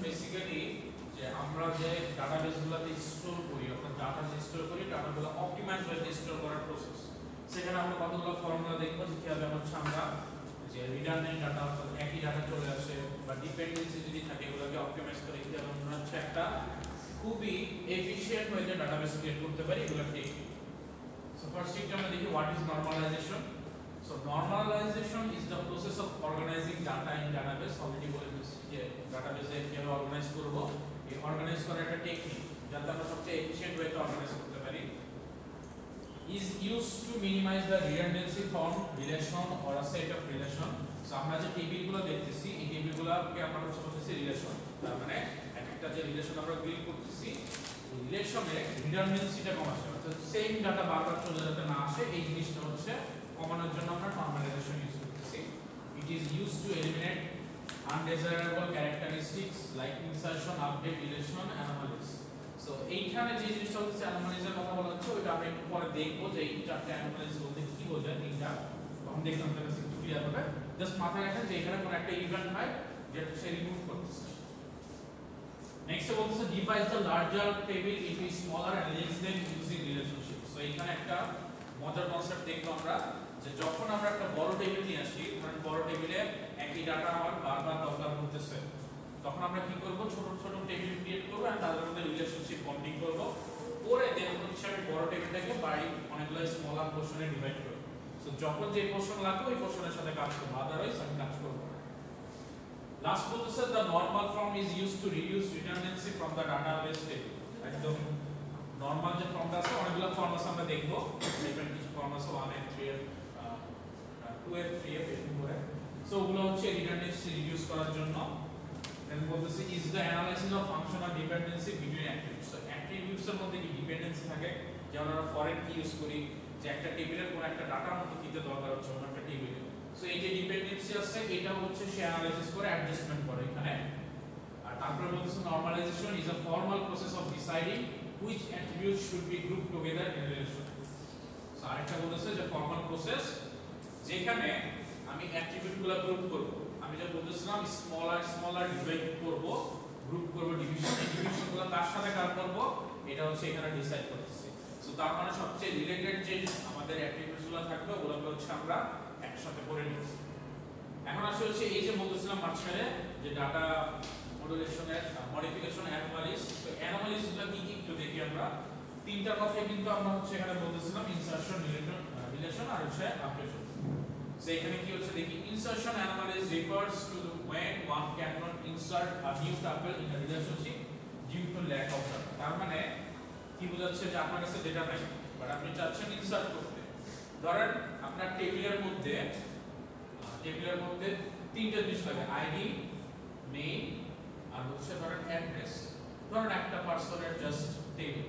Basically যে আমরা যে ডাটাবেসগুলোতে স্টোর করি, অর্থাৎ ডাটা যে স্টোর করি, ডাটাগুলো অপটিমাইজ ওয়েতে স্টোর করার প্রসেস। সেখানে আমরা কতগুলো ফর্মুলা দেখবো যে কিভাবে হচ্ছে আমরা যে রিডান্ডেন্ট ডাটা, অর্থাৎ একই ডাটা চলে আসে, বা ডিপেন্ডেন্সি যদি থাকে এগুলোকে অপটিমাইজ করে কিভাবে আমরা হচ্ছে একটা খুবই এফিশিয়েন্ট ওয়েতে ডাটাবেস ক্রিয়েট করতে পারি, এগুলো ঠিক। সো ফার্স্ট একটু আমরা দেখি what is normalisation. So normalization is the process of organizing data in database. Already বলে দিয়েছি যে ডাটাবেসে কিভাবে অর্গানাইজ করব, এই অর্গানাইজ করার একটা টেকনিক যাতে আমরা সবচেয়ে এফিশিয়েন্ট ওয়েতে অর্গানাইজ করতে পারি। Is used to minimize the redundancy from relation or a set of relation. So আমরা যে টেবিলগুলো দেখতেছি, এই টেবিলগুলোকে আমরা হচ্ছে বলতেছি রিলেশন। তার মানে একটা যে রিলেশন আমরা বিল্ড করতেছি, রিলেশনে রিডান্ডেন্সিটা কম আসে, অর্থাৎ সেম ডাটা বারবার চলে যেতে না আসে, এই জিনিসটা হচ্ছে কমানোর জন্য আমরা নরমালাইজেশন ইউজ করতেছি। It is use to eliminate undesirable characteristics like insertion, update, deletion, anomalies. So এইখানে যে জিনিসটা হচ্ছে অ্যানোমালিজের কথা বলা হচ্ছে, ওইটা আমরা একটু পরে দেখবো যে এই চারটি অ্যানোমালিজ বলতে কি বোঝায়, তিনটা তখন দেখলাম তার কাছে একটু ক্লিয়ার হবে। জাস্ট মাথায় রাখেন যে এখানে কোনো একটা ইভেন্ট হয় যেটা সে রিমুভ করতেছে। নেক্সট বলতেছে divide the larger table into smaller and links them using relationship. So এইখানে একটা মজার কনসেপ্ট দেখবো আমরা, যে যখন আমরা একটা বড় টেবিল নিয়ে আসি, ধরেন বড় টেবিলে একই ডাটা আমার বারবার দরকার পড়তেছে, তখন আমরা কি করব, ছোট ছোট টেবিল ক্রিয়েট করব আর তাদের মধ্যে রিলেশনশিপ বন্ডিং করব, পরে দেন হচ্ছে আমি বড় টেবিলটাকে বাড়ি অনেকগুলো স্মলার পোরশনে ডিভাইড করব। সো যখন যে পোরশন লাগবে ওই পোরশনের সাথে কাজ করব, আদারওয়াইজ আমি কাজ করব না। লাস্ট বলতেছে the normal form is used to reduce redundancy from the database table. একদম নরমাল যে ফর্মটা আছে, অনেকগুলো ফর্ম আছে আমরা দেখব, ডিফারেন্ট কিছু ফর্ম আছে 1f 3f 2f 3f এরকম করে। সো ওগুলো হচ্ছে রিডান্ডেন্সি রিডিউস করার জন্য। দেন বলতেছে is the analysis of functional dependency between attributes. So attributes এর মধ্যে কি ডিপেন্ডেন্সি থাকে, যেমন আমরা ফরেন কি ইউজ করি, যে একটা টেবিলের কোন একটা ডাটার মধ্যে কিতে দরকার হচ্ছে অন্য একটা টেবিলে। সো এই যে ডিপেন্ডেন্সি আছে এটা হচ্ছে সে অ্যানালাইসিস করে অ্যাডজাস্টমেন্ট করে এখানে। আর তারপরে বলতেছে normalisation is a formal process of deciding which attributes should be grouped together in a relation. So আরেকটা বলতেছে যে ফর্মাল প্রসেস যেখানে আমি অ্যাট্রিবিউটগুলো গ্রুপ করব। আমি যা বলতেছিলাম স্মলার ডিভাইড করব, গ্রুপ করব, ডিভিশন, এই ডিভিশনগুলো কার সাথে কার করব এটা হচ্ছে এখানে ডিসাইড করতেছি। সো তার মানে সবচেয়ে রিলেটেড যে আমাদের অ্যাট্রিবিউটসগুলো থাকবে ওগুলোকে হচ্ছে আমরা একসাথে করে নিচ্ছি। এখন আসলে হচ্ছে এই যে বলতেছিলাম মাঝখানে যে ডাটা মডুলেশনের মডিফিকেশন অ্যানোমালিজ। তো অ্যানোমালিজ গুলো কি কি একটু দেখি আমরা। তিনটা কথাই কিন্তু আমরা হচ্ছে এখানে বলতেছিলাম, ইনসারশন, রিলেশন আর হচ্ছে আপডেশন। সো এখানে কি হচ্ছে দেখি, insertion anomalies refers to when one cannot insert a new tuple in a relationship due to lack of data। তার মানে কি বোঝাচ্ছে যে আপনার কাছে ডেটা নাই বাট আপনি চাচ্ছেন ইনসার্ট করতে। ধরেন আপনার টেবিলের মধ্যে তিনটা জিনিস লাগে, আইডি, নেম আর হচ্ছে ধরেন অ্যাড্রেস। ধরেন একটা পারসনের জাস্ট টেবিল।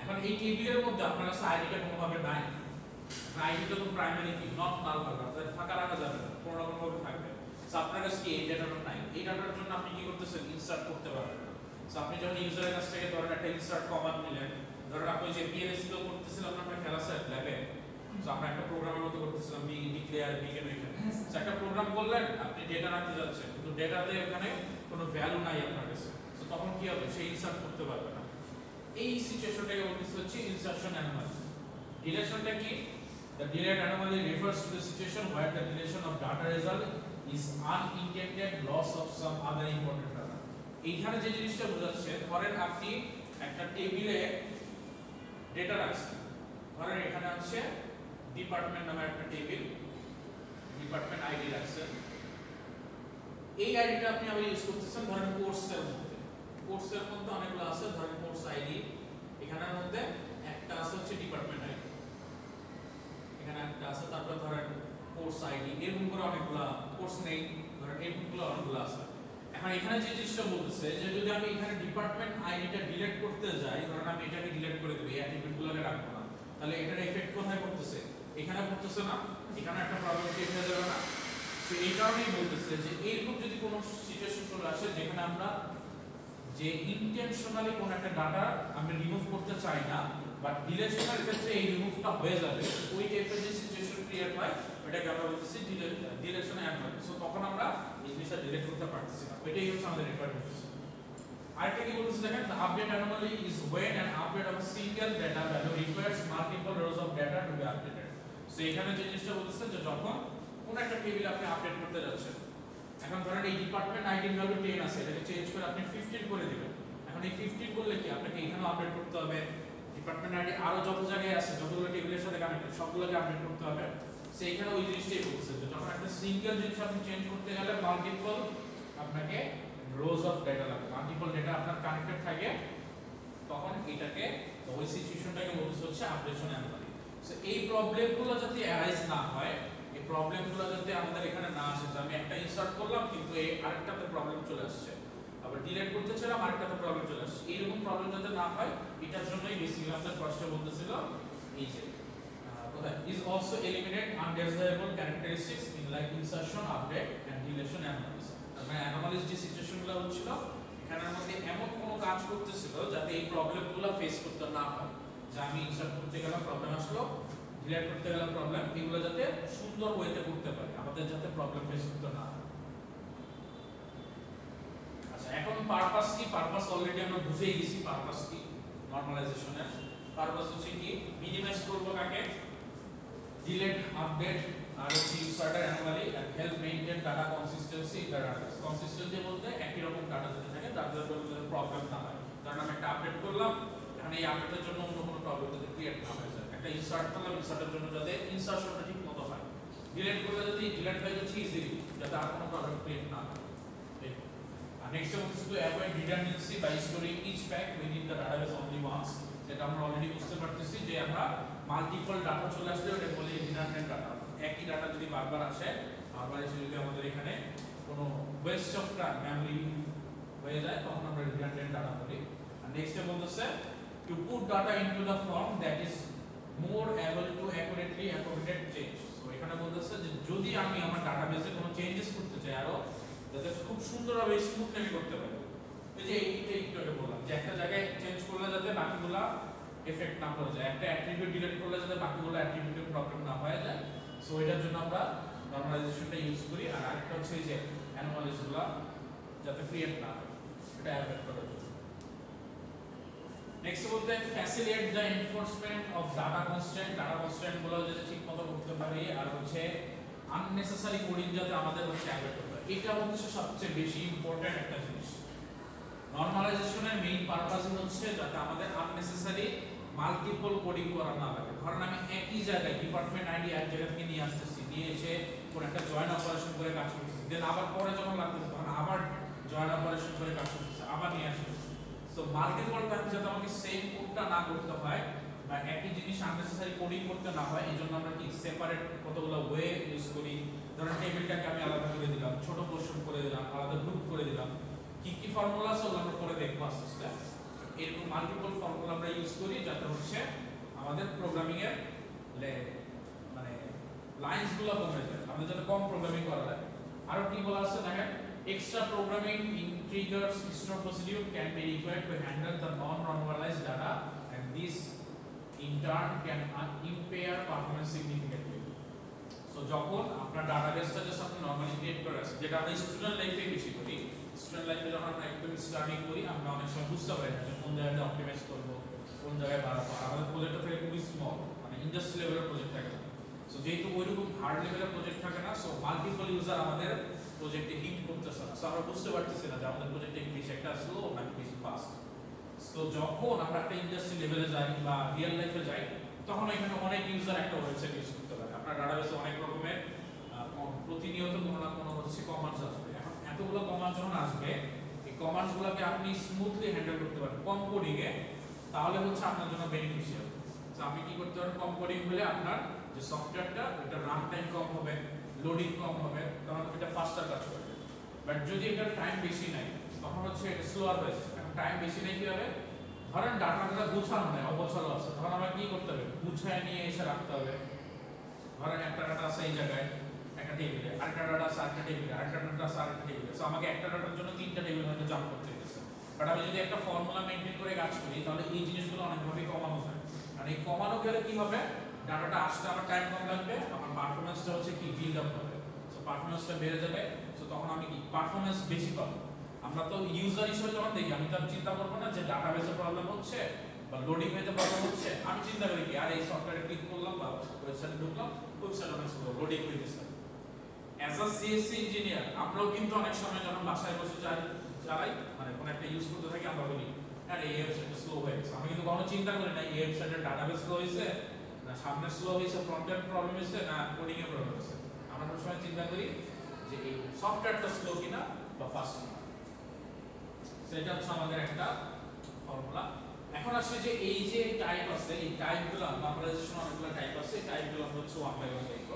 এখন এই টেবিলের মধ্যে আপনার কাছে আইডিটা কোনোভাবে নাই, আইডিটা তো প্রাইমারি কি, নট নাল পাবে, তাহলে ফাঁকা রাখা যাবে না, কোনো না কোনোভাবে থাকবে। সো আপনার কাছে কি এই ডাটাটা নাই, এই ডাটার জন্য আপনি কি করতেছেন, ইনসার্ট করতে পারবেন না। সো আপনি যখন ইউজারের কাছ থেকে ধরেন একটা ইনসার্ট কমান্ড নিলেন, ধরেন আপনি যে পিএলএসি তো করতেছিলাম আপনার খেলা সেট ল্যাবে, সো আমরা একটা প্রোগ্রামের মতো করতেছিলাম বি ডিক্লেয়ার বিগেন এখানে। সো একটা প্রোগ্রাম করলেন, আপনি ডেটা রাখতে যাচ্ছেন কিন্তু ডেটাতে ওখানে কোনো ভ্যালু নাই আপনার কাছে, সো তখন কি হবে, সে ইনসার্ট করতে পারবে না। এই সিচুয়েশনটাকে বলতেছে হচ্ছে ইনসারশন অ্যানোমালি। রিলেশনটা কি, the delayed anomaly refers to the situation where the deletion of data result is unintended loss of some other important data। এইখানে যে জিনিসটা বোঝাচ্ছে, ধরেন আপনি একটা টেবিলে ডেটা রাখছেন, ধরেন এখানে আছে ডিপার্টমেন্ট নামে একটা টেবিল, ডিপার্টমেন্ট আইডি রাখছেন। এই আইডিটা আপনি আবার ইউজ করতেছেন ধরেন কোর্সের মধ্যে, কোর্সের মধ্যে অনেকগুলো আছে, ধরেন কোর্স আইডি, এখানের মধ্যে একটা আছে হচ্ছে ডিপার্টমেন্ট আইডি, এখানে একটা আছে, তারপর ধরেন কোর্স আইডি, এরকম করে অনেকগুলো কোর্স নেই, ধরেন এরকমগুলো অনেকগুলো আছে। এখন এখানে যে জিনিসটা বলতেছে যে যদি আমি এখানে ডিপার্টমেন্ট আইডিটা ডিলিট করতে যাই, ধরেন আমি এটাকে ডিলিট করে দেব, এই অ্যাট্রিবিউটগুলোকে রাখবো না, তাহলে এটার এফেক্ট কোথায় পড়তেছে, এখানে পড়তেছে না, এখানে একটা প্রবলেম ক্রিয়েট হয়ে যাবে না। তো এই কারণেই বলতেছে যে এইরকম যদি কোনো সিচুয়েশন চলে আসে যেখানে আমরা যে ইন্টেনশনালি কোন একটা ডাটা আমরা রিমুভ করতে চাই না, বাট ডিলেশনের ক্ষেত্রে এই রিমুভটা হয়ে যাবে, ওই টাইপের যে সিচুয়েশন ক্রিয়েট হয় ওটাকে আমরা বলতেছি ডিলেশন অ্যানোমালি। সো তখন আমরা এই জিনিসটা ডিলিট করতে পারতেছি না, এটাই হচ্ছে আমাদের রিকোয়ারমেন্ট। আরেকটা কি বলতেছে দেখেন, the update anomaly is when an update of a single data value requires multiple rows of data to be updated. So এখানে যে জিনিসটা বলতেছে যে যখন কোন একটা টেবিলে আপনি আপডেট করতে যাচ্ছেন, এখন ধরেন এই ডিপার্টমেন্ট আইডি ভ্যালু 10 আছে, এটাকে চেঞ্জ করে আপনি 15 করে দিবেন। এখন এই 15 করলে কি আপনাকে এখানেও আপডেট করতে হবে, ডিপার্টমেন্ট আইডি আরো যত জায়গায় আছে যতগুলো টেবিলের সাথে কানেক্টেড সবগুলোকে আপডেট করতে হবে। সো এখানে ওই জিনিসটাই বলছে যে যখন একটা সিঙ্গেল জিনিস আপনি চেঞ্জ করতে গেলে মাল্টিপল আপনাকে রোজ অফ ডেটা লাগবে, মাল্টিপল ডেটা আপনার কানেক্টেড থাকে, তখন এটাকে ওই সিচুয়েশনটাকে বলতে হচ্ছে আপডেশন অ্যানোমালি। সো এই প্রবলেমগুলো যাতে অ্যারাইজ না হয়, এই প্রবলেমগুলো যাতে আমাদের এখানে না আসে যে আমি একটা ইনসার্ট করলাম কিন্তু এই আরেকটাতে প্রবলেম চলে আসছে, আবার ডিলিট করতে চাইলাম আরেকটাতে প্রবলেম চলে আসছে, এইরকম প্রবলেম যাতে না হয় এটার জন্যই বেসিক্যালি আমাদের ফার্স্টে বলতেছিল এই যে is also eliminate undesirable characteristics in like insertion, update and deletion anomalies. মানে অ্যানোমালিস যে সিচুয়েশনগুলো হচ্ছিল এখানের মধ্যে এমন কোনো কাজ করতেছিল যাতে এই প্রবলেমগুলো ফেস করতে না হয়, যে আমি ইনসার্ট করতে গেলাম প্রবলেম আসলো, ডিলিট করতে গেলাম প্রবলেম, এগুলো যাতে সুন্দর ওয়েতে করতে পারি, আমাদের যাতে প্রবলেম ফেস করতে না হয়। আচ্ছা এখন পারপাস কি, পারপাস অলরেডি আমরা বুঝেই গেছি পারপাস কি নরমালাইজেশনের। পারপাস হচ্ছে কি মিনিমাইজ করব কাকে, ডিলিট, আপডেট আর হচ্ছে ইনসার্টার anomaly and help maintain data consistency in the database. Consistency বলতে একই রকম ডাটা যাতে থাকে, তার জন্য প্রবলেম না হয়। কারণ আমি একটা আপডেট করলাম, এখানে এই আপডেটের জন্য অন্য কোনো প্রবলেম যাতে ক্রিয়েট না হয়ে যায়। একটা ইনসার্ট করলাম, ইনসার্টের জন্য যাতে ইনসার্শনটা ঠিকমতো হয়। ডিলিট করলে যদি ডিলিট হয়ে যাচ্ছে ইজিলি, যাতে আর কোনো প্রবলেম ক্রিয়েট না হয়। আর নেক্সট হচ্ছে to avoid redundancy by storing each fact within the database only once. যেটা আমরা অলরেডি বুঝতে পারতেছি যে আমরা মাল্টিপল ডাটা চলে আসলে ওটা বলি রিডান্ডেন্ট ডাটা। একই ডাটা যদি বারবার আসে, বারবার এসে যদি আমাদের এখানে কোনো ওয়েস্ট অফ মেমরি হয়ে যায়, তখন আমরা রিডান্ডেন্ট ডাটা বলি। আর নেক্সটে বলতেছে to put data into the form that is more able to accurately accommodate change. So এখানে বলতেছে যে যদি আমি আমার ডাটাবেসে কোনো চেঞ্জেস করতে চাই, আরো যাতে খুব সুন্দরভাবে স্মুথলি আমি করতে পারি, এই যে এইটা একটু বললাম যে একটা জায়গায় চেঞ্জ করলে যাতে বাকিগুলা এফেক্ট না পড়ে যায়, একটা অ্যাট্রিবিউট ডিলিট করলে যাতে বাকিগুলো অ্যাট্রিবিউটের প্রবলেম না হয়ে যায়। সো এটার জন্য আমরা নরমালাইজেশনটা ইউজ করি। আর আরেকটা হচ্ছে যে অ্যানোমালিসগুলো যাতে ক্রিয়েট না হয়, এটা অ্যাভয়েড করার জন্য। নেক্সট বলতে facilitate the enforcement of data constraint, data কনস্ট্রেন্টগুলো যাতে ঠিকমতো করতে পারি, আর হচ্ছে আননেসেসারি কোডিং যাতে আমাদের হচ্ছে অ্যাভয়েড করতে হয়। এটা হচ্ছে সবচেয়ে বেশি ইম্পর্টেন্ট একটা জিনিস। নরমালাইজেশনের মেইন পারপাস হচ্ছে যাতে আমাদের আননেসেসারি মাল্টিপল কোডিং করা না লাগে। ধরেন আমি একই জায়গায় ডিপার্টমেন্ট আইডি এক জায়গা থেকে নিয়ে আসতেছি, নিয়ে এসে কোন একটা জয়েন অপারেশন করে কাজ করতেছি, দেন আবার পরে যখন লাগতেছে তখন আবার জয়েন অপারেশন করে কাজ করতেছি, আবার নিয়ে আসতেছি। সো মাল্টিপল টাইম যাতে আমাকে সেম কোডটা না করতে হয় বা একই জিনিস আননেসেসারি কোডিং করতে না হয়, এইজন্য আমরা কি সেপারেট কতগুলো ওয়ে ইউজ করি। ধরেন টেবিলটাকে আমি আলাদা করে দিলাম, ছোট পোরশন করে দিলাম, আলাদা গ্রুপ করে দিলাম, কি কি ফর্মুলা আছে ওগুলো আমরা পরে দেখবো আস্তে আস্তে। এরকম মাল্টিপল ফর্মুলা আমরা ইউজ করি যাতে হচ্ছে আমাদের প্রোগ্রামিং এর মানে লাইনস গুলো কমে যায়, আমাদের যাতে কম প্রোগ্রামিং করা লাগে। আরো কি বলা আছে দেখেন, extra programming in triggers store procedure can be required to handle the non normalized data and this in turn can impair performance significantly. So যখন আপনার ডাটাবেসটা জাস্ট আপনি নরমালি ক্রিয়েট করে আছে, যেটা আমরা স্টুডেন্ট লাইফে বেশি করি, স্টুডেন্ট লাইফে যখন আমরা একদম স্টাডি করি আমরা অনেক সময় বুঝতে পারি না যে কোন জায়গায় অপটিমাইজ করবো, কোন জায়গায় বাড়াবো। আমাদের প্রজেক্টটা থাকে খুবই স্মল, মানে ইন্ডাস্ট্রি লেভেলের প্রজেক্ট থাকে না। সো যেহেতু ওইরকম হার্ড লেভেলের প্রজেক্ট থাকে না, সো মাল্টিপল ইউজার আমাদের প্রজেক্টে হিট করতেছে না। সো আমরা বুঝতে পারতেছি না যে আমাদের প্রজেক্টে কি বেশি একটা স্লো নাকি বেশি ফাস্ট। সো যখন আমরা একটা ইন্ডাস্ট্রি লেভেলে যাই বা রিয়েল লাইফে যাই, তখন এখানে অনেক ইউজার একটা ওয়েবসাইট ইউজ করতে পারে। আপনার ডাটাবেসে অনেক রকমের প্রতিনিয়ত কোনো না কোনো হচ্ছে কমান্ডস আসবে। এখন এতগুলো কমান্ড যখন আসবে, এই কমান্ডসগুলোকে আপনি স্মুথলি হ্যান্ডেল করতে পারবেন কম কোডিং এ, তাহলে হচ্ছে আপনার জন্য বেনিফিশিয়াল। সো আপনি কি করতে পারেন, কম কোডিং হলে আপনার যে সফটওয়্যারটা ওটা রান টাইম কম হবে, লোডিং কম হবে, তখন এটা ফাস্টার কাজ করবে। বাট যদি এটার টাইম বেশি নাই, তখন হচ্ছে এটা স্লোয়ার হয়ে যাবে। এখন টাইম বেশি নেই কি হবে, ধরেন ডাটাটা গুছানো নাই, অগোছালো আছে, তখন আমার কি করতে হবে, গুছায় নিয়ে এসে রাখতে হবে। ধরেন একটা ডাটা আছে এই জায়গায় একটা টেবিলে, আরেকটা ডাটা আছে আরেকটা টেবিলে, আরেকটা ডাটা আছে আরেকটা টেবিলে। সো আমাকে একটা ডাটার জন্য তিনটা টেবিল হয়তো জাম্প করতে হচ্ছে। বাট আমি যদি একটা ফর্মুলা মেইনটেইন করে কাজ করি, তাহলে এই জিনিসগুলো অনেকভাবে কমানো যায়। আর এই কমানো গেলে কি হবে, ডাটাটা আসতে আমার টাইম কম লাগবে, আমার পারফরম্যান্সটা হচ্ছে কি বিল্ড আপ হবে। সো পারফরম্যান্সটা বেড়ে যাবে। সো তখন আমি কি পারফরম্যান্স বেশি পাবো। আমরা তো ইউজার হিসেবে যখন দেখি আমি তো চিন্তা করবো না যে ডাটাবেসে প্রবলেম হচ্ছে বা লোডিং হতে প্রবলেম হচ্ছে, আমি চিন্তা করি কি আর এই সফটওয়্যারে ক্লিক করলাম বা ওয়েবসাইটে ঢুকলাম, ওয়েবসাইট অনেক স্লো লোডিং হইতেছে। অ্যাজ আ সিএসসি ইঞ্জিনিয়ার আমরাও কিন্তু অনেক সময় যখন বাসায় বসে চালাই মানে কোন একটা ইউজ করতে থাকি আমরা বলি আর এই ওয়েবসাইটটা স্লো হয়ে গেছে। আমি কিন্তু কখনো চিন্তা করি না এই ওয়েবসাইটের ডাটাবেস স্লো হয়েছে না সামনে স্লো হয়েছে, ফ্রন্ট এন্ড প্রবলেম হয়েছে না কোডিং এর প্রবলেম হয়েছে। আমরা সবসময় চিন্তা করি যে এই সফটওয়্যারটা স্লো কিনা বা ফাস্ট কিনা। সেটা হচ্ছে আমাদের একটা ফর্মুলা। এখন আসলে যে এই যে টাইপ আছে এই টাইপগুলো নরমালাইজেশন অনেকগুলো টাইপ আছে, এই টাইপগুলো আমরা হচ্ছে ওয়ান বাই ওয়ান দেখব।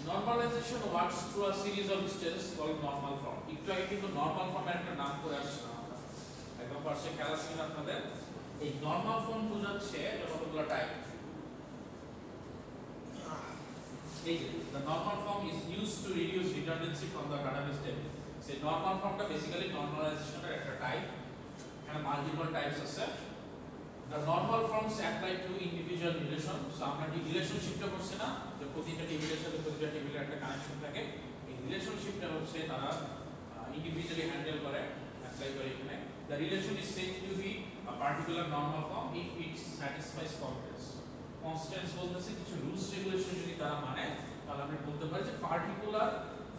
Normalization works through a series of stages called normal form. একটু আগে কিন্তু নরমাল ফর্মের একটা নাম করে আসছিলাম আমরা, একদম ফার্স্টে খেয়াল আছে কিনা আপনাদের। এই নরমাল ফর্ম বোঝাচ্ছে কতগুলো টাইপ। এই যে the normal form is used to reduce redundancy from the database table. সেই নরমাল ফর্মটা বেসিক্যালি নরমালাইজেশনের একটা টাইপ। এখানে মাল্টিপল টাইপস আছে। The normal forms apply to individual relation. So আমরা কি রিলেশনশিপটা করছি না যে প্রতিটা টেবিলের সাথে প্রতিটা টেবিলের একটা কানেকশন থাকে, এই রিলেশনশিপটা হচ্ছে তারা ইন্ডিভিজুয়ালি হ্যান্ডেল করে অ্যাপ্লাই করে এখানে। The relation is said to be a particular normal form if it satisfies constraints. Constraints বলতেছে কিছু রুলস রেগুলেশন যদি তারা মানে তাহলে আমরা বলতে পারি যে পার্টিকুলার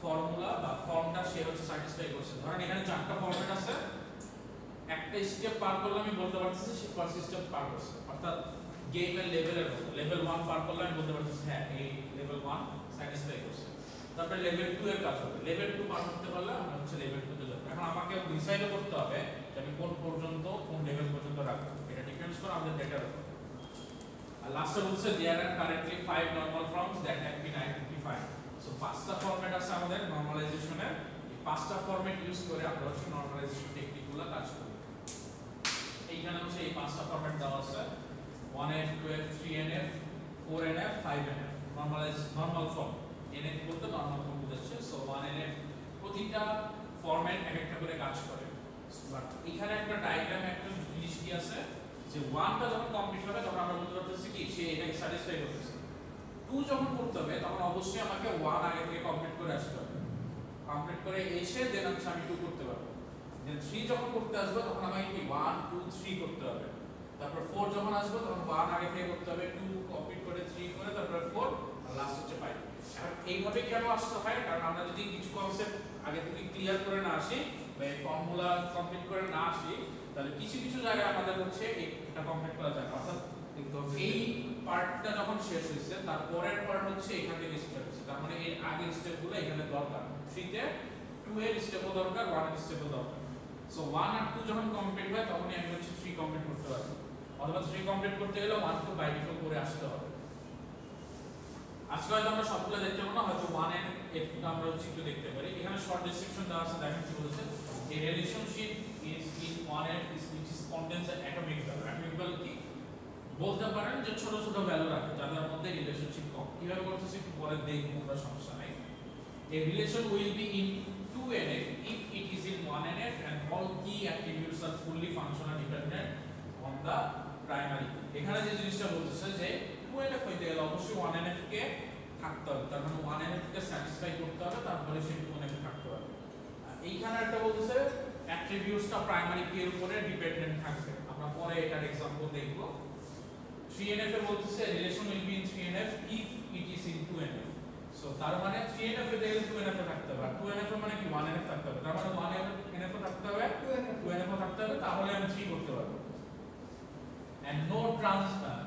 ফর্মুলা বা ফর্মটা সে হচ্ছে স্যাটিসফাই করছে। ধরেন এখানে চারটা ফরম্যাট আছে, একটা স্টেপ পার করলে আমি বলতে পারতেছি সে ফার্স্ট স্টেপ পার করছে, অর্থাৎ গেমের লেভেলের মতো লেভেল 1 পার করলে আমি বলতে পারতেছি হ্যাঁ এই লেভেল 1 স্যাটিসফাই করছে। তারপরে লেভেল 2 এর কাজ হবে, লেভেল 2 পার করতে পারলে আমরা হচ্ছে লেভেল 2 তে যাব। এখন আমাকে ডিসাইড করতে হবে যে আমি কোন পর্যন্ত কোন লেভেল পর্যন্ত রাখবো, এটা ডিপেন্ডস করে আমাদের ডেটার উপর। আর লাস্টে বলছে there are currently 5 normal forms that have been identified. So পাঁচটা ফরম্যাট আছে আমাদের নরমালাইজেশনের, এই পাঁচটা ফরম্যাট ইউজ করে আমরা হচ্ছে নরমালাইজেশন টেকনিকগুলো কাজ করি। এইখানে হচ্ছে এই পাঁচটা ফরম্যাট দেওয়া আছে 1NF 2NF 3NF 4NF 5NF normal form. NF বলতে নরমাল ফর্ম বোঝাচ্ছে। সো 1NF প্রতিটা ফরম্যাট এক একটা করে কাজ করে। বাট এখানে একটা ডায়াগ্রাম একটা জিনিস কি আছে যে 1টা যখন কমপ্লিট হবে তখন আমরা বলতে পারতেছি কি সে এটাকে স্যাটিসফাই করতেছে। 2 যখন করতে হবে তখন অবশ্যই আমাকে 1 আগে থেকে কমপ্লিট করে আসতে হবে, কমপ্লিট করে এসে দেন হচ্ছে আমি 2 করতে পারবো। দেন 3 যখন করতে আসবে তখন আমাকে কি 1 2 3 করতে হবে। তারপর 4 যখন আসবে তখন 1 আগে থেকে করতে হবে, 2 কমপ্লিট করে 3 করে তারপর 4 আর লাস্ট হচ্ছে 5। এখন এইভাবে কেন আসতে হয়, কারণ আমরা যদি কিছু কনসেপ্ট আগে থেকে ক্লিয়ার করে না আসি বা এই ফর্মুলা কমপ্লিট করে না আসি তাহলে কিছু কিছু জায়গায় আমাদের হচ্ছে এটা কমপ্লিট করা যায়। অর্থাৎ এই পার্টটা যখন শেষ হয়েছে তার পরের পার্ট হচ্ছে এখান থেকে স্টার্ট হচ্ছে, তার মানে এর আগের স্টেপগুলো এখানে দরকার। 3 তে 2 এর স্টেপও দরকার, 1 এর স্টেপও দরকার। সো 1 আর 2 যখন কমপ্লিট হয় তখনই আমি হচ্ছে 3 কমপ্লিট করতে পারবো, অথবা 3 কমপ্লিট করতে গেলে 1 2 বাই ডিফল্ট করে আসতে হবে। আজকে হয়তো আমরা সবগুলো দেখতে পাবো না, হয়তো 1 এর এফটা আমরা হচ্ছে একটু দেখতে পারি। এখানে শর্ট ডেসক্রিপশন দেওয়া আছে, দেখেন কি বলছে। A relationship is in 1NF which is contains an atomic value. Atomic value কি বলতে পারেন যে ছোট ছোট ভ্যালু রাখে যাদের মধ্যে রিলেশনশিপ কম। কিভাবে করতেছি একটু পরে দেখব, আমরা সমস্যা নাই। A relation will be in 2NF if it is in 1NF and all key attributes are fully functional dependent on the primary. এখানে যে জিনিসটা বলতেছে যে 2NF হইতে গেলে অবশ্যই 1NF কে থাকতে হবে, তার মানে 1NF কে স্যাটিসফাই করতে হবে, তারপরে সে 2NF থাকতে হবে। এইখানে একটা বলতেছে অ্যাট্রিবিউটসটা প্রাইমারি কি এর উপরে ডিপেন্ডেন্ট থাকবে, আমরা পরে এটার एग्जांपल দেখব। 3NF এ বলতেছে relation will be in 3NF if it is in 2NF। So তার মানে 3NF এ দেখলে 2NF এ থাকতে হবে, আর 2NF এ মানে কি 1NF থাকতে হবে, তার মানে 1NF এ থাকতে হবে 2NF এ থাকতে হবে, তাহলে আমি 3 করতে পারবো। and no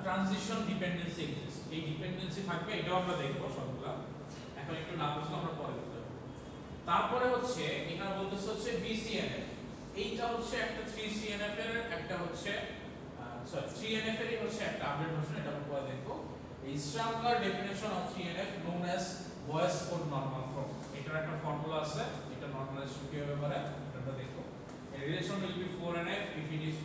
transition dependency exists, এই ডিপেন্ডেন্সি থাকবে, এটাও আমরা দেখব সবগুলা। এখন একটু না বুঝলে আমরা পরে দেখব। তারপরে হচ্ছে এখানে বলতেছে হচ্ছে BCNF, এইটা হচ্ছে একটা 3CNF এর একটা হচ্ছে 3NF এর হচ্ছে একটা আপডেট ভার্সন, এটা আমরা পরে দেখব। এই stronger definition of 3NF known as Boyce Codd normal form, এটার একটা ফর্মুলা আছে, এটা নরমালাইজেশন কিভাবে করে এটা দেখব। a relation will be 4NF if it is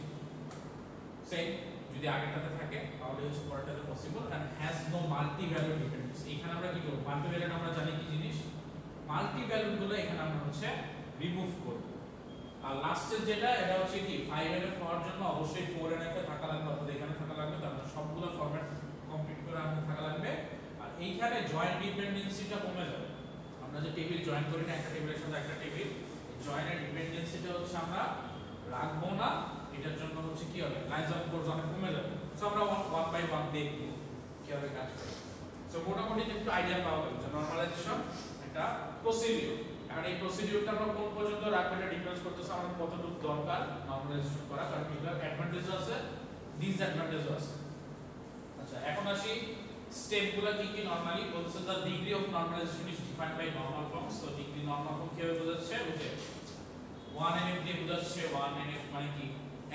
same, যদি আগেরটাতে থাকে তাহলে হচ্ছে পরেরটাতে possible, and has no multi value dependency। এখানে আমরা কি করব, মাল্টি ভ্যালুড আমরা জানি কি জিনিস, মাল্টি ভ্যালুড গুলো এখানে আমরা হচ্ছে রিমুভ করব। আর লাস্টের যেটা এটা হচ্ছে কি 5NF হওয়ার জন্য অবশ্যই 4NF এ থাকা লাগবে, অর্থাৎ এখানে থাকা লাগবে, তার মানে সবগুলো ফরম্যাট কমপ্লিট করে আমাদের থাকা লাগবে। আর এইখানে জয়েন্ট ডিপেন্ডেন্সিটা কমে যাবে, আমরা যে টেবিল জয়েন করি না একটা টেবিলের সাথে একটা টেবিল, জয়েনের ডিপেন্ডেন্সিটা হচ্ছে আমরা রাখবো না, এটার জন্য হচ্ছে কি হবে লাইনস অফ কোডস অনেক কমে যাবে। সো আমরা ওয়ান বাই ওয়ান দেখব কিভাবে কাজ করে। সো মোটামুটি একটু আইডিয়া পাওয়া গেল যে নরমালাইজেশন একটা প্রসিডিউর। আর এই প্রসিডিউরটা আমরা কোন পর্যন্ত রাখবো এটা ডিপেন্ডস করতেছে আমাদের কতটুকু দরকার নরমালাইজেশন করা, কারণ এগুলোর অ্যাডভান্টেজও আছে ডিসঅ্যাডভান্টেজও আছে। আচ্ছা এখন আসি স্টেপগুলো কি কি। নরমালি বলছে the degree of normalization is defined by normal forms. তো ডিগ্রি নরমাল ফর্ম কিভাবে বোঝাচ্ছে, বুঝে 1NF দিয়ে বোঝাচ্ছে। 1NF মানে কি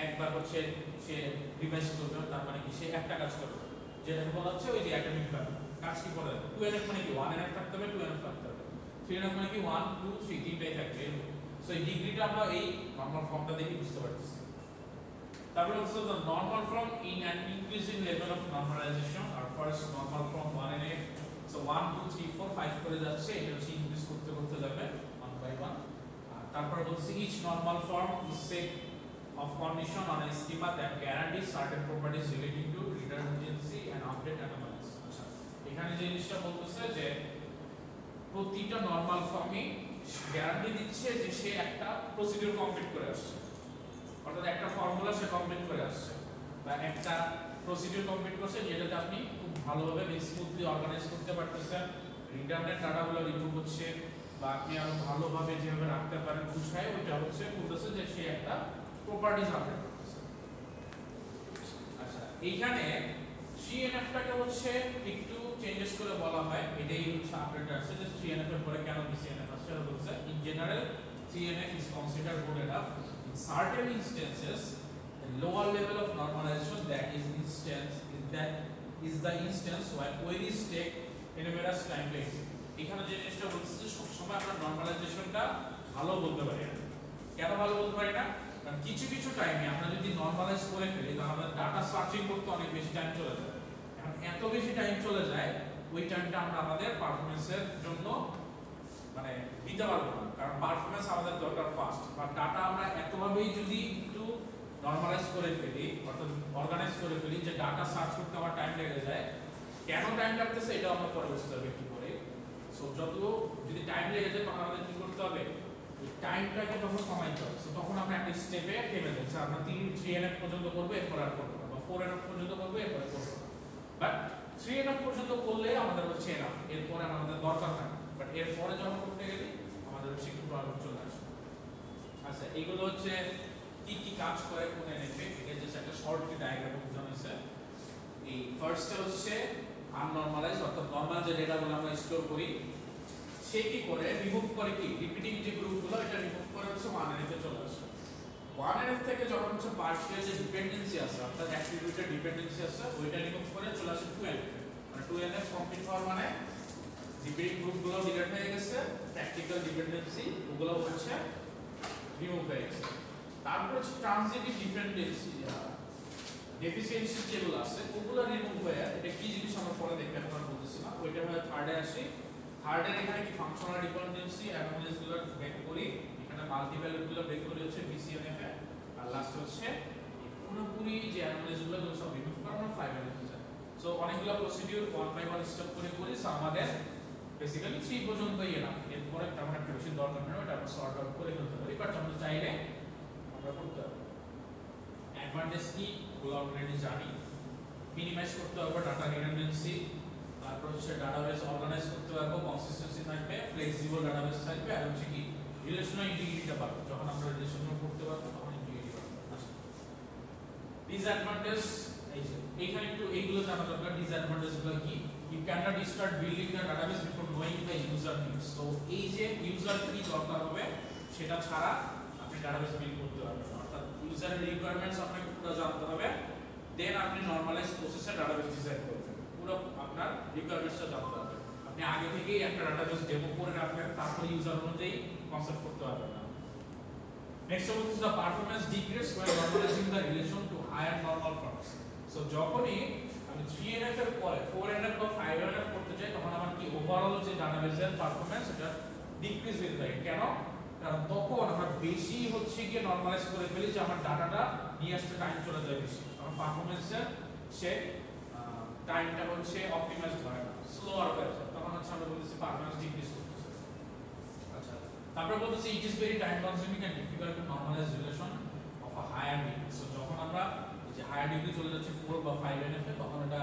একবার হচ্ছে সে রিভাইজ করবে, তার মানে কি সে একটা কাজ করবে, যেটা বলা হচ্ছে ওই যে অ্যাটমিক ভ্যালু কাজ কি করে। 2NF মানে কি 1NF থাকতে হবে, 2NF থাকতে হবে। 3NF মানে কি 1 2 3 তিনটাই থাকবে। সো এই ডিগ্রিটা আমরা এই নরমাল ফর্মটা দেখে বুঝতে পারতেছি। তারপরে হচ্ছে the normal form in an increasing level of normalization or first normal form 1NF. so 1 2 3 4 5 করে যাচ্ছে, এটা হচ্ছে ইনক্রিজ করতে করতে যাবে 1 by 1। তারপর বলছি each normal form is set of condition on a schema that guarantees certain properties relating to redundancy and update anomalies। আচ্ছা এখানে যে জিনিসটা বলতেছে যে প্রতিটা নরমাল ফর্মে গ্যারান্টি দিচ্ছে যে সে একটা প্রসিডিউর কমপ্লিট করে আসছে, অর্থাৎ একটা ফর্মুলা সে কমপ্লিট করে আসছে বা একটা প্রসিডিউর কমপ্লিট করছে যেটাতে আপনি খুব ভালোভাবে স্মুথলি অর্গানাইজ করতে পারতেছেন, রিডান্ডেন্ট ডাটাগুলো রিমুভ হচ্ছে বা আপনি আরো ভালোভাবে যেভাবে রাখতে পারেন গুছায়, ওইটা হচ্ছে বলতেছে যে সে একটা প্রপার্টিজ আপডেট করতেছে। আচ্ছা এইখানে সিএনএফটাকে হচ্ছে একটু চেঞ্জেস করে বলা হয়, এটাই হচ্ছে আপডেট আসছে যে সিএনএফ এর পরে কেন সিএনএফ আসছে। এটা বলছে in general CNF is considered good enough in certain instances the lower level of normalization that is the instance where queries take enormous time to execute। এখানে যে জিনিসটা বলছে যে সবসময় আমরা নরমালাইজেশনটা ভালো বলতে পারি না। কেন ভালো বলতে পারি না, কারণ কিছু কিছু টাইমে আমরা যদি নরমালাইজ করে ফেলি তাহলে আমাদের ডাটা সার্চিং করতে অনেক বেশি টাইম চলে যায়। এখন এত বেশি টাইম চলে যায় ওই টাইমটা আমরা আমাদের পারফরম্যান্সের জন্য মানে দিতে পারবো না, কারণ পারফরম্যান্স আমাদের দরকার ফাস্ট। বা ডাটা আমরা এতভাবেই যদি একটু নরমালাইজ করে ফেলি অর্থাৎ অর্গানাইজ করে ফেলি যে ডাটা সার্চ করতে আমার টাইম লেগে যায়, কেন টাইম লাগতেছে এটা আমরা পরে বুঝতে হবে কি করে। সো যত যদি টাইম লেগে যায় তখন আমাদের কি করতে হবে, ওই টাইমটাকে তখন কমাইতে হবে। সো তখন আমরা একটা স্টেপে থেমে যাচ্ছি, আমরা 3NF পর্যন্ত করবো এরপর আর করবো না, বা 4NF পর্যন্ত করবো এরপরে করবো না। বাট 3NF পর্যন্ত করলে আমাদের হচ্ছে এনাফ, এরপরে আমাদের দরকার থাকে। বাট এরপরে যখন করতে গেলে আমাদের হচ্ছে একটু প্রবলেম চলে আসে। আচ্ছা এইগুলো হচ্ছে কি কি কাজ করে কোন এনএফে, এটা জাস্ট একটা শর্ট ডায়াগ্রামে বোঝানো হয়েছে। এই ফার্স্টে হচ্ছে আননরমালাইজ, অর্থাৎ নরমাল যে ডেটাগুলো আমরা স্টোর করি সে কি করে রিমুভ করে কি রিপিটিং যে গ্রুপগুলো এটা রিমুভ করে হচ্ছে 1NF এ চলে আসে। 1NF থেকে যখন হচ্ছে পার্শিয়াল যে ডিপেন্ডেন্সি আছে অর্থাৎ অ্যাট্রিবিউটের ডিপেন্ডেন্সি আছে ওইটা রিমুভ করে চলে আসে 2NF এ। মানে 2NF কমপ্লিট হওয়ার মানে ডিপেন্ডিং গ্রুপগুলো ডিলিট হয়ে গেছে, প্র্যাকটিক্যাল ডিপেন্ডেন্সি ওগুলো হচ্ছে রিমুভ হয়ে গেছে। তারপর হচ্ছে ট্রানজিটিভ ডিপেন্ডেন্সি ডেফিসিয়েন্সি যেগুলো আছে ওগুলো রিমুভ হয়ে, এটা কি জিনিস আমরা পরে দেখতে এখন বলতেছি না, ওইটা হয়ে থার্ডে আসি। থার্ডের এখানে কি ফাংশনাল ডিপেন্ডেন্সি অ্যানোমালিসগুলো ব্রেক করি, এখানে মাল্টি ভ্যালুগুলো ব্রেক করি হচ্ছে BCNF এ, আর লাস্ট হচ্ছে পুরোপুরি যে অ্যানোমালিসগুলো সব রিমুভ করা আমরা 5NF এ যায়। সো অনেকগুলো প্রসিডিউর 1 by 1 স্টেপ করে করি। সো আমাদের বেসিক্যালি 3 পর্যন্তই এনাফ, এরপরে তেমন একটা বেশি দরকার নেই, ওটা আমরা সর্ট আউট করে ফেলতে পারি। বাট আমরা চাইলে আমরা করতে পারি। অ্যাডভান্টেজ কি ওগুলো অলরেডি জানি, মিনিমাইজ করতে হবে ডাটা রিডান্ডেন্সি, তারপর হচ্ছে ডাটাবেস অর্গানাইজ করতে পারবো, কনসিস্টেন্সি থাকবে, ফ্লেক্সিবল ডাটাবেস থাকবে, আর হচ্ছে কি রিলেশনাল ইন্টিগ্রিটিটা পাবো। যখন আমরা রিলেশনাল করতে পারবো তখন ইন্টিগ্রিটি পাবো। ডিসঅ্যাডভান্টেজ এইখানে একটু এইগুলো জানা দরকার। ডিসঅ্যাডভান্টেজগুলো কি, you cannot start building the database before knowing the user needs। তো এই যে ইউজার কি দরকার হবে সেটা ছাড়া আপনি ডাটাবেস বিল্ড করতে পারবেন না, অর্থাৎ ইউজারের রিকোয়ারমেন্টস আপনাকে পুরো জানতে হবে, দেন আপনি নরমালাইজ প্রসেসে ডাটাবেস ডিজাইন করবেন। পুরো আপনার রিকোয়ারমেন্টসটা জানতে হবে, আপনি আগে থেকেই একটা ডাটাবেস ডেমো করে রাখবেন তারপর ইউজার অনুযায়ী কনসেপ্ট করতে পারবেন না। নেক্সট হচ্ছে the performance decrease when normalizing the relation to higher normal forms। So যখনই আমি 3NF এর পরে 4NF বা 5NF করতে চাই তখন আমার কি ওভারঅল যে ডাটাবেসের পারফরম্যান্স এটা ডিক্রিজ হয়ে যায়। কেন, কারণ তখন আমরা বেশি হচ্ছে কি নরমালাইজ করে ফেলি যে আমার ডাটাটা নিয়ে আসতে টাইম চলে যায় বেশি, আমার পারফরম্যান্সের সে টাইমটা হচ্ছে অপটিমাইজড হয় না, স্লোয়ার হয়ে যায়, তখন হচ্ছে আমরা বলতেছি পারফরম্যান্স ডিক্রিজ করতেছে। তারপর বলতেছি it is very time consuming and difficult to normalize relation of a higher degree. So যখন আমরা যে হায়ার ডিগ্রি চলে যাচ্ছে 4 বা 5 এনএফএ, তখন এটা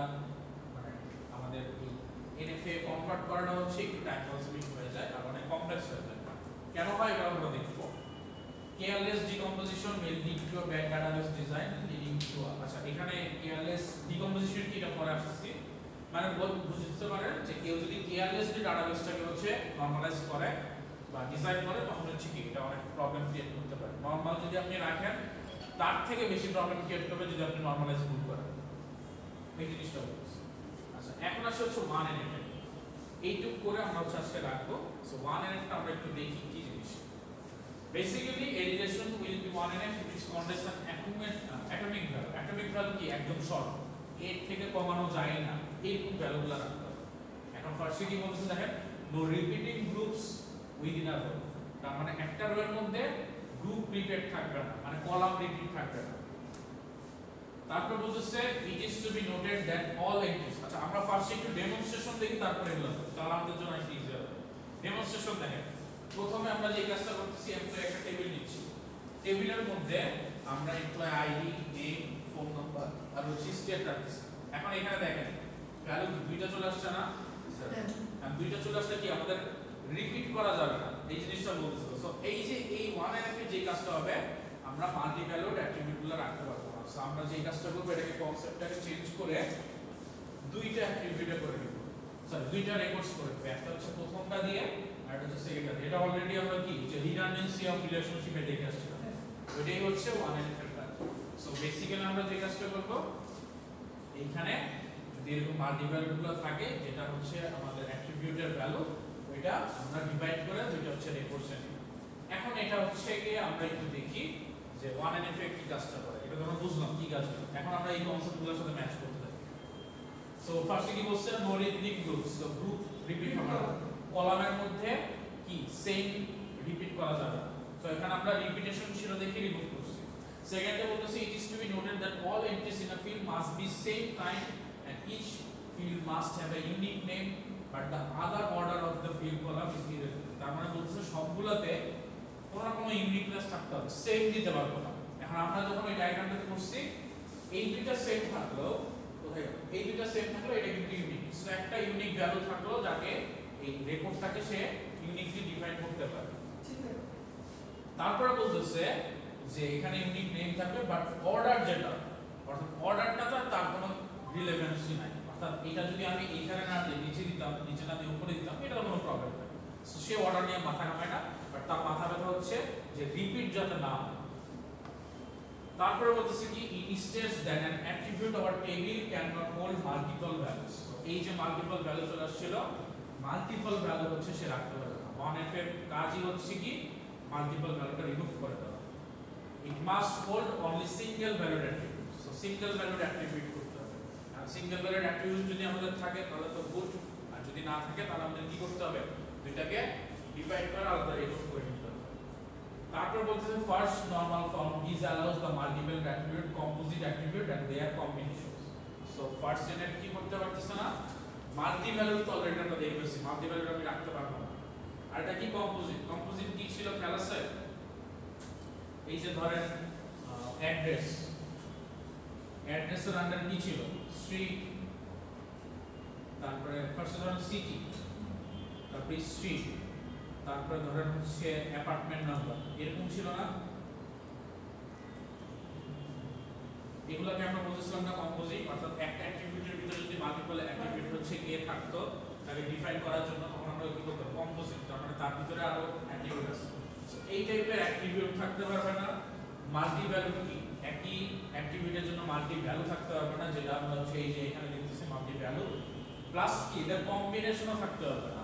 মানে আমাদের এই এনএফএ কনভার্ট করাটা হচ্ছে একটু টাইম কনজিউমিং হয়ে যায় আর অনেক কমপ্লেক্স হয়ে যায়। কেন হয় এটা আমরা দেখব। Careless decomposition will lead to a bad database design leading to আচ্ছা এখানে কেয়ারলেস ডিকম্পোজিশন কি এটা পরে আসছে, মানে বুঝতে পারেন যে কেউ যদি কেয়ারলেসলি ডাটাবেসটাকে হচ্ছে নরমালাইজ করে বা ডিজাইন করে তখন হচ্ছে কি এটা অনেক প্রবলেম ক্রিয়েট করতে পারে। নরমাল যদি আপনি রাখেন তার থেকে বেশি প্রবলেম ক্রিয়েট করবে যদি আপনি নরমালাইজ ভুল করেন, এই জিনিসটা বলছি। আচ্ছা এখন আসে হচ্ছে 1NF, এইটুকু করে আমরা হচ্ছে আজকে রাখবো। সো 1NF টা আমরা একটু দেখি কি জিনিস। Basically a relation will be 1NF if it contains an atomic value. Atomic value কি একদম শর্ট, এর থেকে কমানো যায় না, এইরকম ভ্যালুগুলো রাখতে হবে। এখন ফার্স্টে কি বলতেছে দেখেন, no repeating groups within a row, তার মানে একটা রোয়ের মধ্যে গ্রুপ রিপিট থাকবে না, মানে কলাম রিপিট থাকবে না। তারপর বলতেছে it is to be noted that all entries. আচ্ছা আমরা ফার্স্টে একটু ডেমনস্ট্রেশন দেখি তারপরে এগুলো তাহলে আমাদের জন্য একটু ইজি হবে। ডেমনস্ট্রেশন দেখেন, প্রথমে আমরা যে কাজটা করতেছি এমপ্লয়ি একটা টেবিল নিচ্ছি, টেবিলের মধ্যে আমরা employee ID, name, phone number আর হচ্ছে স্টেট রাখতেছি। এখন এখানে দেখেন ভ্যালু দুইটা চলে আসছে না, আর দুইটা চলে আসলে কি আমাদের রিপিট করা যাবে না, এই জিনিসটা বলতেছিল। সো এই যে এই 1NF এর যে কাজটা হবে আমরা মাল্টি ভ্যালুড অ্যাট্রিবিউটগুলো রাখতে পারবো না। সো আমরা যে কাজটা করব এটাকে কনসেপ্টটাকে চেঞ্জ করে দুইটা অ্যাট্রিবিউটে করে দিব, সরি দুইটা রেকর্ডস করে দেব। একটা হচ্ছে প্রথমটা দিয়ে আর একটা হচ্ছে সেকেন্ডটা দিয়ে। এটা অলরেডি আমরা কি যে রিডান্ডেন্সি অফ রিলেশনশিপে দেখে আসছিলাম, ওইটাই হচ্ছে 1NF এর কাজ। সো বেসিক্যালি আমরা যে কাজটা করব এইখানে যদি এরকম মাল্টি ভ্যালুগুলো থাকে যেটা হচ্ছে আমাদের অ্যাট্রিবিউটের ভ্যালু, ওইটা আমরা ডিভাইড করে দুইটা হচ্ছে রেকর্ডসে নিব। এখন এটা হচ্ছে কি আমরা একটু দেখি যে 1NF এর কি কাজটা করে, এটা আমরা বুঝলাম কি কাজ করে। এখন আমরা এই কনসেপ্টগুলোর সাথে ম্যাচ করতে থাকি। সো ফার্স্টে কি বলছে, no repeating groups, so group repeat হবে না, কলামের মধ্যে কি সেম রিপিট করা যাবে। সো এখানে আমরা রিপিটেশন ছিল দেখে রিমুভ করছি। সেকেন্ডে বলতেছি it is to be noted that all entries in a field must be same kind and each field must have a unique name but the other order of the field column is irrelevant. তার মানে বলতেছে সবগুলোতে কোনো না কোনো uniqueness থাকতে হবে, same দিতে পারবো না। এখন আমরা যখন এই ডায়াগ্রামটা করছি এই দুইটা সেম থাকলো, কোথায় এই দুইটা সেম থাকলো, এটা কিন্তু ইউনিক। সো একটা ইউনিক ভ্যালু থাকলো যাকে এই রেকর্ডটাকে সে ইউনিকলি ডিফাইন করতে পারে। তারপরে বলতেছে যে এখানে ইউনিক নেম থাকবে বাট অর্ডার যেটা, অর্থাৎ অর্ডারটা তার কোনো রিলেভেন্সি নাই, অর্থাৎ এটা যদি আমি এইখানে না দিয়ে নিচে দিতাম, নিচে না দিয়ে উপরে দিতাম, এটা কোনো প্রবলেম নাই। সো সে অর্ডার নিয়ে মাথা ঘামায় না, বাট তার মাথা ব্যথা হচ্ছে যে রিপিট যাতে না হয়। তারপরে বলতেছে কি it states that an attribute of a table can not hold multiple values. এই যে মাল্টিপল ভ্যালু চলে আসছিল, মাল্টিপল ভ্যালু হচ্ছে সে রাখতে পারবে না। 1NF এর কাজই হচ্ছে কি মাল্টিপল ভ্যালুটা রিমুভ করে দেওয়া। It must hold only single valued attribute. So single valued attribute করতে হবে। আর সিঙ্গেল ভ্যালুড অ্যাট্রিবিউট যদি আমাদের থাকে তাহলে তো গুড, আর যদি না থাকে তাহলে আমাদের কি করতে হবে, দুইটাকে ডিভাইড করে আলাদা রেকর্ড করে নিতে হবে। তারপর বলতেছে first normal form is allows the multiple attribute composite attribute and their combinations. So first NF কি করতে পারতেছে না, মাল্টি ভ্যালু তো অলরেডি আমরা দেখে ফেলছি, মাল্টি ভ্যালু আমি রাখতে পারবো না। আর এটা কি কম্পোজিট, কম্পোজিট কি ছিল খেয়াল আছে, এই যে ধরেন অ্যাড্রেস, অ্যাড্রেসের আন্ডার কি ছিল স্ট্রিট, তারপরে ফার্স্ট ধরেন সিটি, তারপরে স্ট্রিট, তারপরে ধরেন হচ্ছে অ্যাপার্টমেন্ট নাম্বার, এরকম ছিল না? এগুলোকে আমরা বলতেছিলাম না কম্পোজিট, অর্থাৎ একটা অ্যাট্রিবিউটের ভিতরে যদি মাল্টিপল অ্যাট্রিবিউট হচ্ছে গিয়ে থাকতো তাকে ডিফাইন করার জন্য তখন আমরা কি করতাম, কম্পোজিট, তার মানে তার ভিতরে আরো অ্যাট্রিবিউট আছে। সো এই টাইপের অ্যাট্রিবিউট থাকতে পারবে না। মাল্টি ভ্যালু কি, একই অ্যাট্রিবিউটের জন্য মাল্টি ভ্যালু থাকতে পারবে না, যেটা আমরা হচ্ছে এই যে এখানে দেখতেছি মাল্টি ভ্যালু, প্লাস কি এর কম্বিনেশনও থাকতে পারবে না।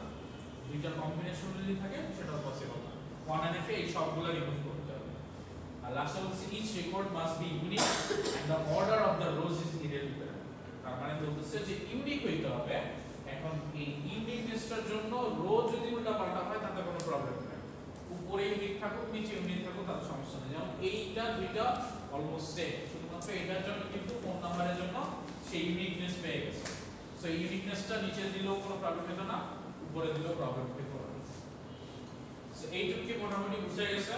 দুইটা কম্বিনেশন যদি থাকে সেটাও পসিবল না। 1NF এ এই সবগুলো রিমুভ করতে হবে। আর লাস্টে বলছে each record must be unique and the order of the rows is irrelevant. তার মানে বলতেছে যে ইউনিক হইতে হবে। এখন এই ইউনিকনেসটার জন্য রো যদি উল্টাপাল্টা হয় তাতে কোনো প্রবলেম নেই, উপরে ইউনিক থাকুক নিচে ইউনিক থাকুক তাতে সমস্যা নেই। যেমন এইটা দুইটা অলমোস্ট সেম, শুধুমাত্র এটার জন্য কিন্তু ফোন নাম্বারের জন্য সেই ইউনিকনেস পেয়ে গেছে। সো এই ইউনিকনেসটা নিচে দিলেও কোনো প্রবলেম হতো না, উপরে দিলেও প্রবলেম হতো না। সো এইটুকু কি মোটামুটি বুঝে গেছে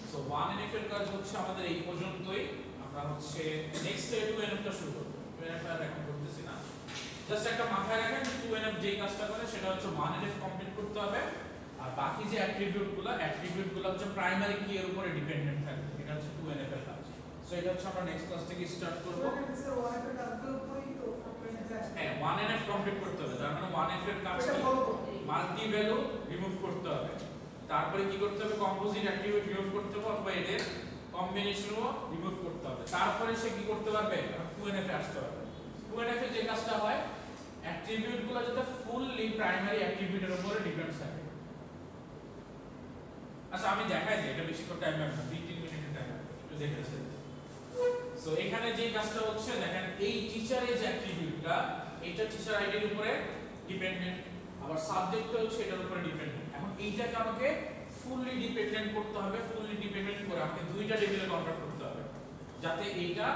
সো 1NF এর কাজ হচ্ছে আমাদের এই পর্যন্তই আমরা হচ্ছে নেক্সট 2NF টা শুরু করব 2NF আর এখন করতেছি না জাস্ট একটা মাথায় রাখেন যে 2NF যেই কাজটা করে সেটা হচ্ছে 1NF কমপ্লিট করতে হবে আর বাকি যে অ্যাট্রিবিউটগুলো হচ্ছে প্রাইমারি কি এর উপরে ডিপেন্ডেন্ট থাকবে এটা হচ্ছে 2NF এর কাজ সো এটা হচ্ছে আমরা নেক্সট ক্লাস থেকে স্টার্ট করব স্যার 1NF এর কাজগুলো পড়ি তো 2NF এ আসবে হ্যাঁ 1NF কমপ্লিট করতে হবে তার মানে 1NF এর কাজ এটা ফলো করতে মাল্টি ভ্যালু রিমুভ করতে হবে তারপরে কি করতে হবে কম্পোজিট অ্যাট্রিবিউট রিমুভ করতে হবে অথবা এদের কম্বিনেশনও রিমুভ করতে হবে তারপরে সে কি করতে পারবে 2NF এ আসতে পারবে 2NF এ যে কাজটা হয় অ্যাট্রিবিউটগুলো যাতে ফুললি প্রাইমারি অ্যাট্রিবিউটের উপরে ডিপেন্ড থাকে আচ্ছা আমি দেখাই দিই এটা বেশি টাইম লাগবে না 2-3 মিনিটের টাইম লাগবে একটু দেখে আসেন সো এখানে যে কাজটা হচ্ছে দেখেন এই টিচারের যে অ্যাট্রিবিউটটা এটা টিচার আইডির উপরে ডিপেন্ডেন্ট আবার সাবজেক্টটা হচ্ছে এটার উপরে ডিপেন্ডেন্ট এখন এইটাকে আমাকে ফুললি ডিপেন্ডেন্ট করতে হবে ফুললি ডিপেন্ডেন্ট করে আমাকে দুইটা টেবিলে কনভার্ট করতে হবে যাতে এইটা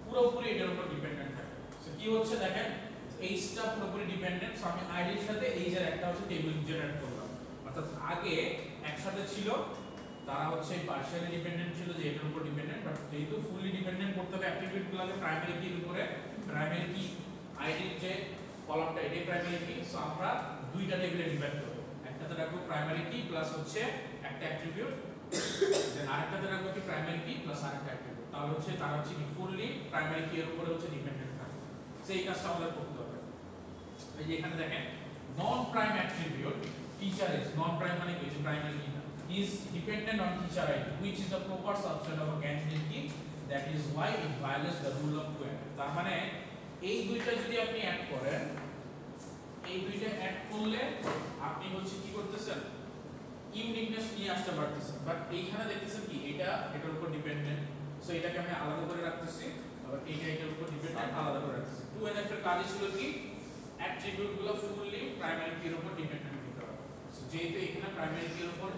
পুরোপুরি এটার উপর ডিপেন্ডেন্ট থাকে সো কি হচ্ছে দেখেন এইটা পুরোপুরি ডিপেন্ডেন্ট সো আমি আইডির সাথে এইজের একটা হচ্ছে টেবিল জেনারেট করলাম অর্থাৎ আগে একসাথে ছিল তারা হচ্ছে পার্শিয়ালি ডিপেন্ডেন্ট ছিল যে এটার উপর ডিপেন্ডেন্ট বাট যেহেতু ফুললি ডিপেন্ডেন্ট করতে হবে অ্যাট্রিবিউটগুলোকে প্রাইমারি কির উপরে প্রাইমারি কি আইডির যে কলামটা এটাই প্রাইমারি কি সো আমরা দুইটা টেবিলে ডিপেন্ড করব একটাতে রাখবো প্রাইমারি কি প্লাস হচ্ছে একটা অ্যাট্রিবিউট দেন আরেকটাতে রাখবো কি প্রাইমারি কি প্লাস আরেকটা অ্যাট্রিবিউট তাহলে হচ্ছে তারা হচ্ছে কি ফুললি প্রাইমারি কি এর উপরে হচ্ছে ডিপেন্ডেন্ট থাকবে সেই কাজটা আমাদের করতে হবে এই যে এখানে দেখেন non prime attribute teacher is non prime মানে কি প্রাইমারি কি না is dependent on teacher ID which is a proper subset of a candidate key that is why it violates the rule of 2NF তার মানে এই দুইটা যদি আপনি অ্যাড করেন এই দুইটা অ্যাড করলে আপনি হচ্ছে কি করতেছেন ইউনিকনেস নিয়ে আসতে পারতেছেন বাট এইখানে দেখতেছেন কি এটা এটার উপর ডিপেন্ডেন্ট সো এটাকে আমি আলাদা করে রাখতেছি আবার এইটা এটার উপর ডিপেন্ডেন্ট আলাদা করে রাখতেছি 2NF এর কাজ ছিল কি অ্যাট্রিবিউটগুলো ফুললি প্রাইমারি কির উপর ডিপেন্ডেন্ট দিতে হবে সো যেহেতু এখানে প্রাইমারি কির উপর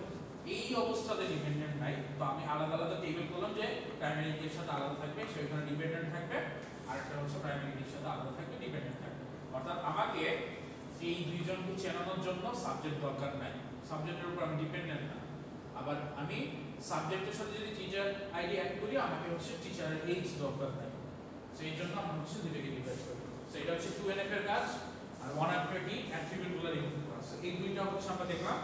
এই অবস্থাতে ডিপেন্ডেন্ট নাই তো আমি আলাদা আলাদা টেবিল করলাম যে প্রাইমারি কির সাথে আলাদা থাকবে সেখানে ডিপেন্ডেন্ট থাকবে আর একটা হচ্ছে প্রাইমারি কির সাথে আলাদা থাকবে ডিপেন্ডেন্ট থাকবে অর্থাৎ আমাকে এই দুইজনকে চেনানোর জন্য সাবজেক্ট দরকার নাই সাবজেক্টের উপর আমি ডিপেন্ডেন্ট না আবার আমি সাবজেক্টের সাথে যদি টিচার আইডি অ্যাড করি আমাকে হচ্ছে টিচারের এইজ দরকার নাই সেই জন্য আমরা হচ্ছে দুইটাকে ডিভাইড করি সো এটা হচ্ছে 2NF এর কাজ আর 1NF এর কি অ্যাট্রিবিউটগুলো রিমুভ করা সো এই দুইটা হচ্ছে আমরা দেখলাম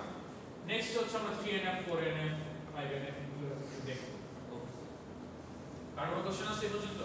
নেক্সট হচ্ছে আমরা 3NF 4NF 5NF এগুলো দেখব কারো কোশ্চেন আছে এই পর্যন্ত